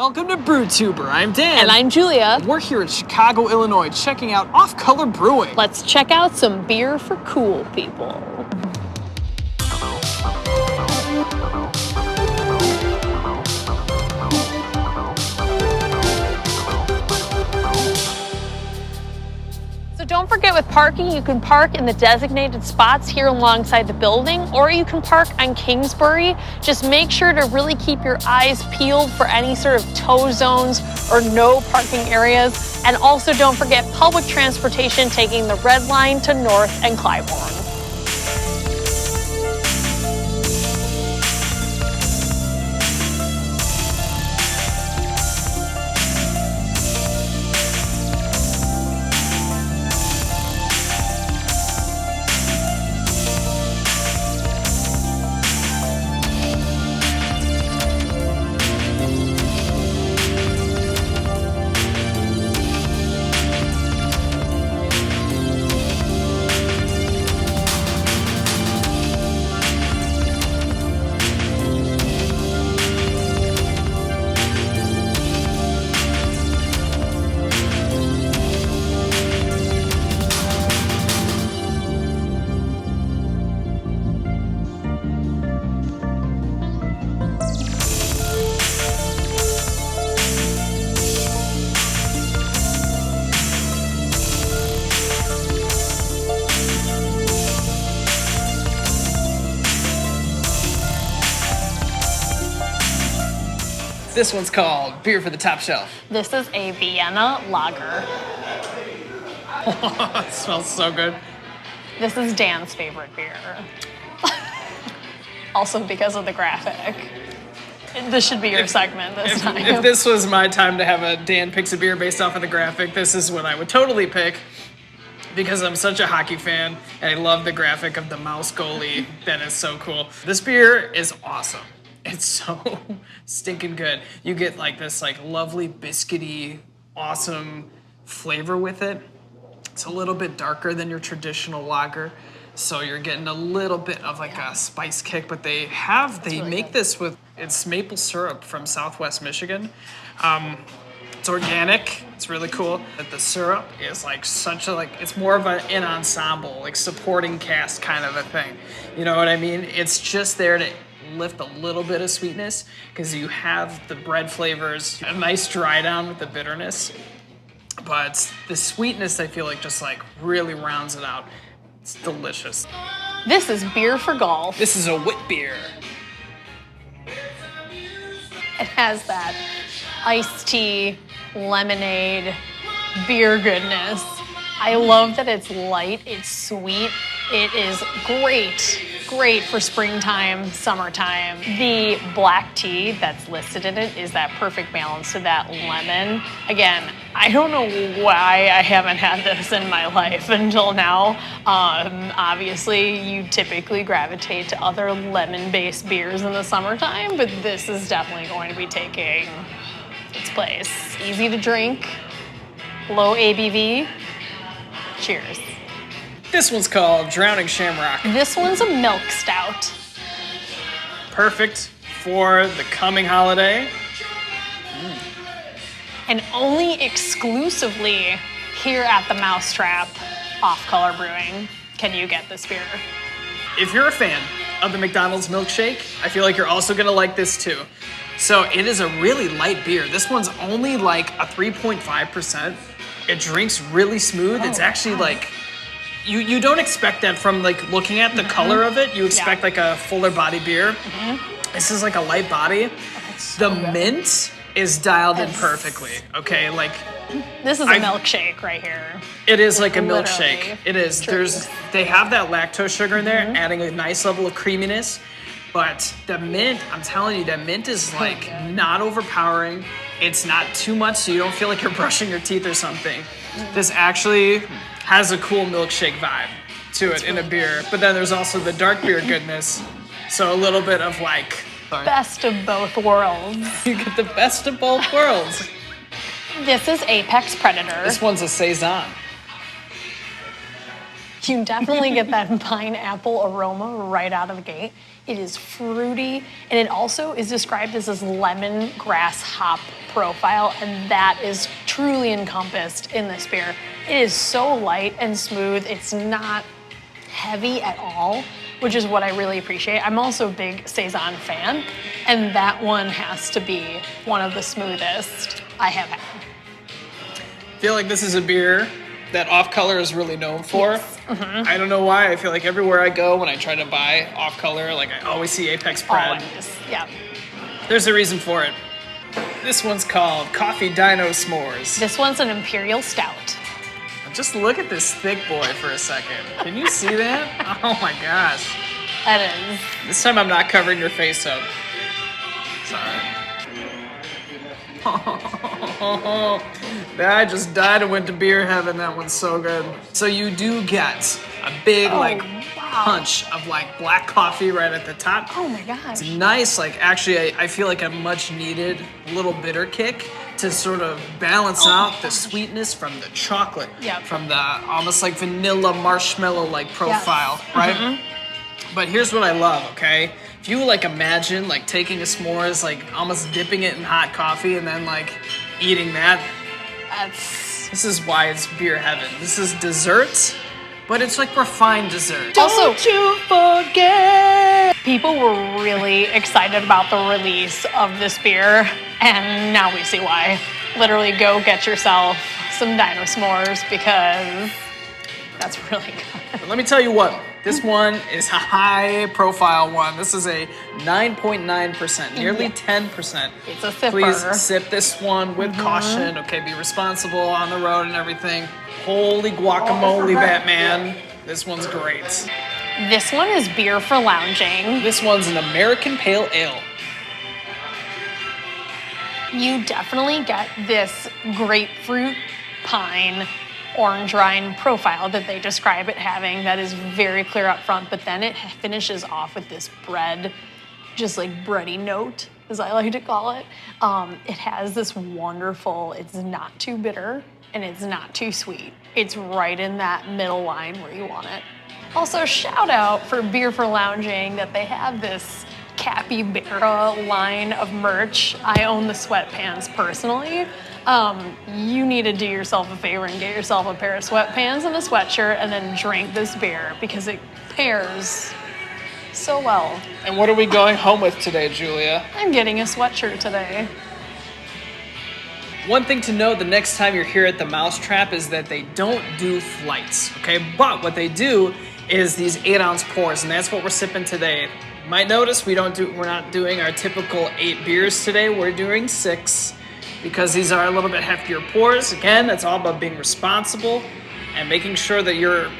Welcome to BrewTuber. I'm Dan. And I'm Julia. We're here in Chicago, Illinois, checking out Off Color Brewing. Let's check out some beer for cool people. So don't forget, with parking, you can park in the designated spots here alongside the building, or you can park on Kingsbury. Just make sure to really keep your eyes peeled for any sort of tow zones or no parking areas. And also don't forget public transportation taking the Red Line to North and Clybourne. This one's called Beer for the Top Shelf. This is a Vienna lager. It smells so good. This is Dan's favorite beer. Also because of the graphic. This should be your segment this time. If this was my time to have a Dan picks a beer based off of the graphic, this is what I would totally pick, because I'm such a hockey fan and I love the graphic of the mouse goalie. That is so cool. This beer is awesome. It's so stinking good. You get like this like lovely biscuity, awesome flavor with it. It's a little bit darker than your traditional lager, so you're getting a little bit of like a spice kick. But they really make good. this with, it's maple syrup from Southwest Michigan. It's organic. It's really cool. But the syrup is like such a it's more of an ensemble, like supporting cast kind of a thing. You know what I mean? It's just there to lift a little bit of sweetness because you have the bread flavors, a nice dry down with the bitterness, but the sweetness I feel like just like really rounds it out. It's delicious. This is beer for golf. This is a wit beer. It has that iced tea, lemonade, beer goodness. I love that it's light, it's sweet. It is great for springtime, summertime. The black tea that's listed in it is that perfect balance to that lemon. Again, I don't know why I haven't had this in my life until now. Obviously, you typically gravitate to other lemon-based beers in the summertime, but this is definitely going to be taking its place. Easy to drink, low ABV. Cheers. This one's called Drowning Shamrock. This one's a milk stout. Perfect for the coming holiday. And only exclusively here at the Mousetrap, Off Color Brewing, can you get this beer. If you're a fan of the McDonald's milkshake, I feel like you're also gonna like this too. So it is a really light beer. This one's only like a 3.5%. It drinks really smooth. It's actually like, you don't expect that from like looking at the color of it. You expect like a fuller body beer. This is like a light body. The mint is dialed in perfectly. Okay, like this is a milkshake right here. it is like a Literally. milkshake. It is. True. They have that lactose sugar in there, adding a nice level of creaminess. But the mint, I'm telling you, that mint is like not overpowering. It's not too much, so you don't feel like you're brushing your teeth or something. This actually has a cool milkshake vibe to it in a beer. But then there's also the dark beer goodness. So a little bit of like... Best of both worlds. You get the best of both worlds. This is Apex Predator. This one's a Saison. You definitely get that pineapple aroma right out of the gate. It is fruity, and it also is described as this lemongrass hop profile, and that is truly encompassed in this beer. It is so light and smooth. It's not heavy at all, which is what I really appreciate. I'm also a big Saison fan, and that one has to be one of the smoothest I have had. I feel like this is a beer that Off Color is really known for. Yes. Mm-hmm. I don't know why. I feel like everywhere I go when I try to buy Off Color, like I always see Apex Pred. Always, yeah. There's a reason for it. This one's called Coffee Dino S'mores. This one's an Imperial Stout. Just look at this thick boy for a second. Can you see that? Oh my gosh. That is. This time I'm not covering your face up. Sorry. I just died and went to beer heaven. That one's so good. So you do get a big punch of like black coffee right at the top. Oh my gosh. It's nice. Like actually, I feel like a much needed little bitter kick to sort of balance out the sweetness from the chocolate, from the almost like vanilla marshmallow like profile, right? Mm-hmm. But here's what I love, okay? If you like imagine like taking a s'mores, like almost dipping it in hot coffee and then like eating that, this is why it's beer heaven. This is dessert, but it's like refined dessert. Don't you forget! People were really excited about the release of this beer, and now we see why. Literally go get yourself some Dino S'mores because that's really good. But let me tell you what, this one is a high profile one. This is a 9.9%, nearly 10%. It's a sipper. Please sip this one with caution. Okay, be responsible on the road and everything. Holy guacamole, Batman. This one's great. This one is beer for lounging. This one's an American Pale Ale. You definitely get this grapefruit, pine, orange rind profile that they describe it having that is very clear up front, but then it finishes off with this bread, just like bready note, as I like to call it. It has this wonderful, it's not too bitter and it's not too sweet. It's right in that middle line where you want it. Also, shout out for Beer for Lounging that they have this Capybara line of merch. I own the sweatpants personally. You need to do yourself a favor and get yourself a pair of sweatpants and a sweatshirt and then drink this beer because it pairs so well. And what are we going home with today, Julia? I'm getting a sweatshirt today. One thing to know the next time you're here at the Mousetrap is that they don't do flights, okay? But what they do is these 8-ounce pours, and that's what we're sipping today. You might notice we're not doing our typical 8 beers today. We're doing 6 because these are a little bit heftier pours. Again, that's all about being responsible and making sure that you're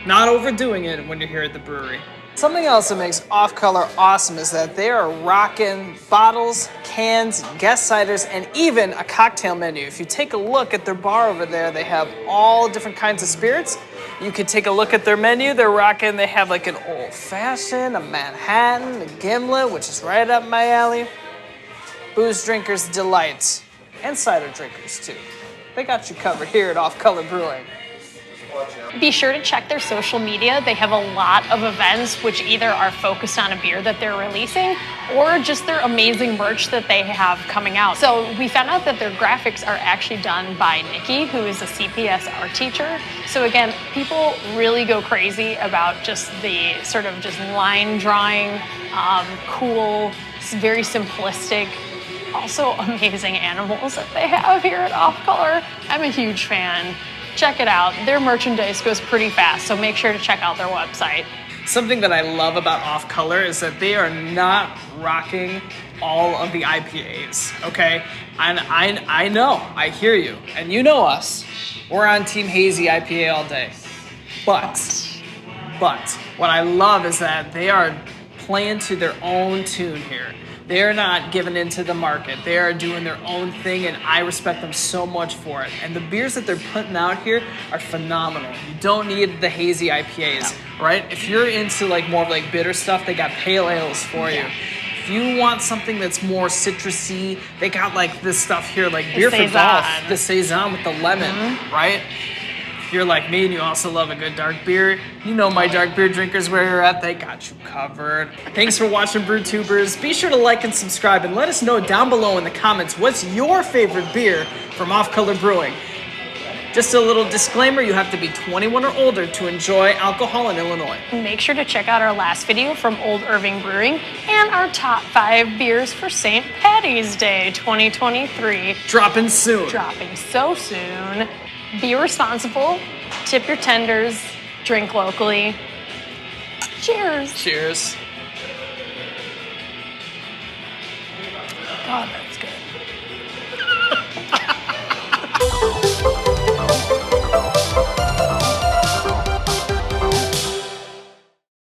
not overdoing it when you're here at the brewery. Something else that makes Off Color awesome is that they are rocking bottles, cans, guest ciders, and even a cocktail menu. If you take a look at their bar over there, they have all different kinds of spirits. You could take a look at their menu. They're rocking, they have like an old fashioned, a Manhattan, a gimlet, which is right up my alley. Booze drinkers delight, and cider drinkers too. They got you covered here at Off Color Brewing. Be sure to check their social media. They have a lot of events which either are focused on a beer that they're releasing or just their amazing merch that they have coming out. So we found out that their graphics are actually done by Nikki, who is a CPS art teacher. So again, people really go crazy about just the sort of just line drawing, cool, very simplistic, also amazing animals that they have here at Off Color. I'm a huge fan. Check it out. Their merchandise goes pretty fast, so make sure to check out their website. Something that I love about Off Color is that they are not rocking all of the IPAs, okay? And I know, I hear you, and you know us. We're on Team Hazy IPA all day. But what I love is that they are playing to their own tune here. They're not giving into the market. They are doing their own thing, and I respect them so much for it. And the beers that they're putting out here are phenomenal. You don't need the hazy IPAs, right? If you're into like more of like bitter stuff, they got pale ales for you. If you want something that's more citrusy, they got like this stuff here, like beer for golf, the Saison with the lemon, right? If If you're like me and you also love a good dark beer, you know my dark beer drinkers where you're at, they got you covered. Thanks for watching BrewTubers. Be sure to like and subscribe and let us know down below in the comments what's your favorite beer from Off Color Brewing. Just a little disclaimer, you have to be 21 or older to enjoy alcohol in Illinois. Make sure to check out our last video from Old Irving Brewing and our top 5 beers for St. Patty's Day 2023. Dropping soon. Dropping so soon. Be responsible, tip your tenders, drink locally. Cheers. Cheers. God, that's good.